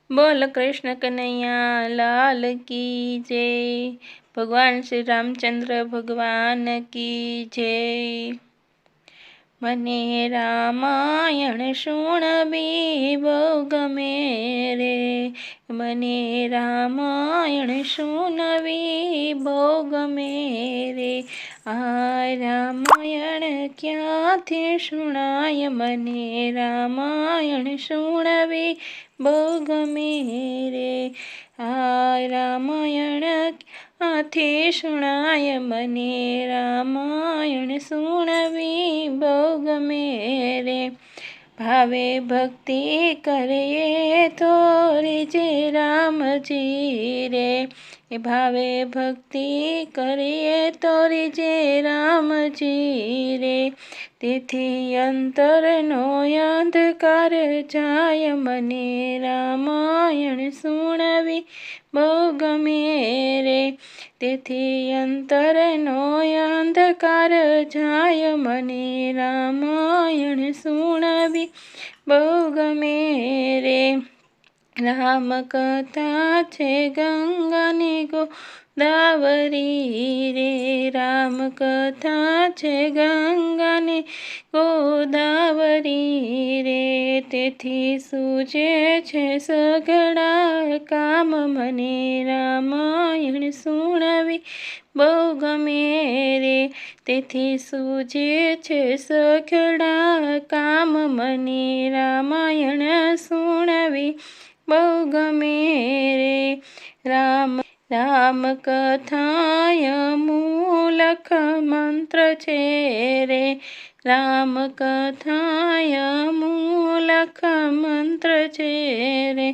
बोल कृष्ण कन्हैया लाल की जय। भगवान श्री रामचंद्र भगवान की जय। मने रामायण सुणवी बहु गमे रे। मने रामायण सुणवी बहु गमे रे। आ रामायण क्यांथी सुणाय मने रामायण सुणवी बहु गमे रे। आ रामायण क्यांथी सुणाय मने रामायण सुणवी बहु गमे रे। भावे भक्ति करे तो जे राम जी रे। भावे भक्ति करे तो जे राम जी रे। तेथी अंतरनो अंधकार जाय मने रामायण सुणवी बहु गमे रे। तेथी अंतरनो अंधकार जाय मने रामायण सुणवी बहु गमे रे। राम कथा छे गंगानी गोदावरी रे। राम कथा छे गंगानी गोदावरी रे। तेथी सूझे छे सगळा काम मने रामायण सुणवी बहु गमे रे। तेथी सूझे छे सगळा काम मने रामायण सुणवी बहु गमे रे। राम कथाय मूलक मंत्र छे रे। राम कथाय मूलक मंत्र छे रे।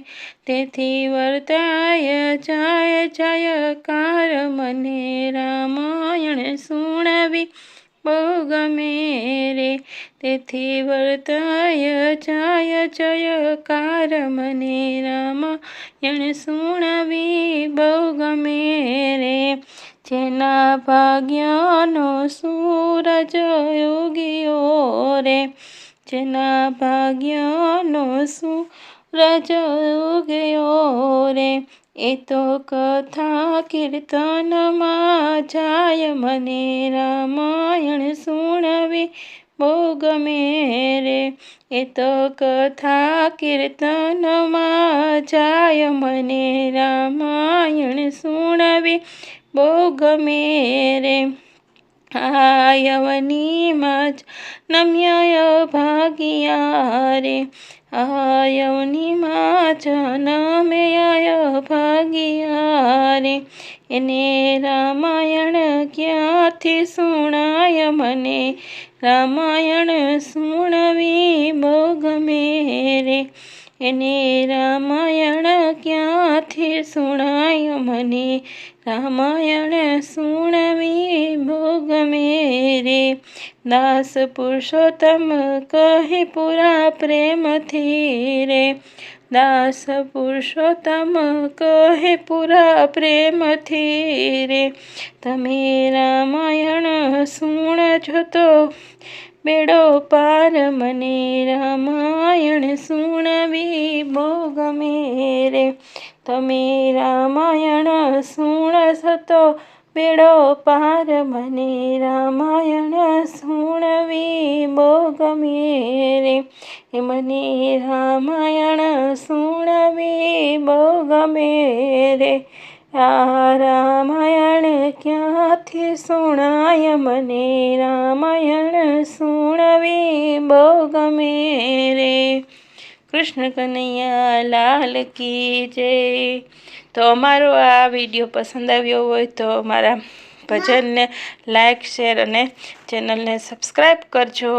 तेथी वर्ताय जय जयकार मने रामायण सुणवी बहु गमे रे। तेथी वर्ताय जय जयकार मने रामायण सुणवी बहु गमे रे। जेना भाग्यनो सूरज उग्यो रे। जेना भाग्यनो सूरज उग्यो रे। ए तो कथा कीर्तन मां जाय मने रामायण सुणवी बहु गमे रे। ए तो कथा कीर्तन मां जाय मने रामायण सुणवी बहु गमे रे। आयवनी माज नम्याय भागिया रे। आयवनी माज नम्याय भागिया रे। एने रामायण क्यांथी सुणाय मने रामायण सुणवी बहु गमे रे। एने रामायण क्यांथी सुणाय मने रामायण सुणवी बहु गमे रे। दास पुरुषोत्तम कहे पूरा प्रेम थी रे। दास पुरुषोत्तम कहे पूरा प्रेम थी रे। तमे रामायण सुणजो तो बेड़ो पार मने रामायण सुणवी बहु गमे रे। तमे रामायण सुणजो तो बेड़ो पार मने रामायण सुणवी बहु गमे रे। मने रामायण सुणवी बहु गमे रे। आ रामायण क्यांथी सुणाय मने रामायण सुणवी बहु गमे रे। कृष्ण कन्हैया लाल की जय। तो अमारो आ विडियो पसंद आव्यो होय तो अमारा भजन ने लाइक शेर अने चेनल ने सब्सक्राइब करजो।